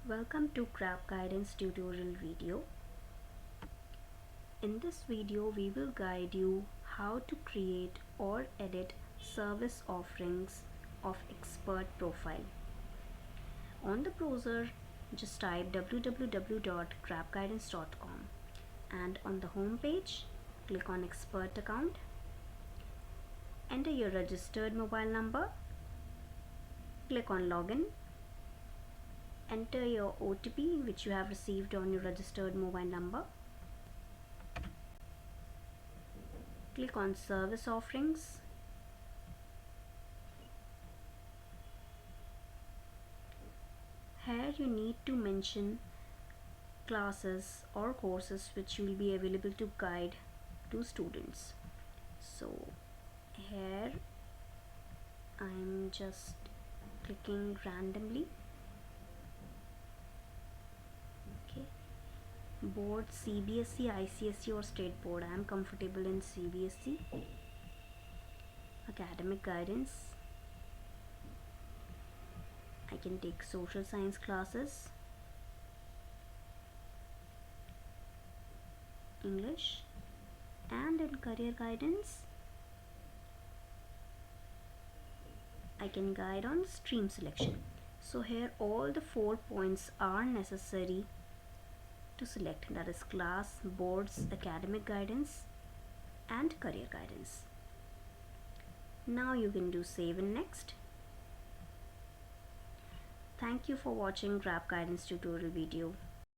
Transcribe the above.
Welcome to GrabGuidance tutorial video. In this video, we will guide you how to create or edit service offerings of expert profile. On the browser, just type www.grabguidance.com and on the home page, click on expert account. Enter your registered mobile number. Click on login. Enter your OTP which you have received on your registered mobile number. Click on service offerings. Here you need to mention classes or courses which will be available to guide to students. So here I'm just clicking randomly. Board CBSE, ICSE or state board. I am comfortable in CBSE. Academic guidance. I can take social science classes, English, and in career guidance I can guide on stream selection. So here all the 4 points are necessary to select, that is class, boards, academic guidance and career guidance. Now you can do save and next. Thank you for watching GrabGuidance tutorial video.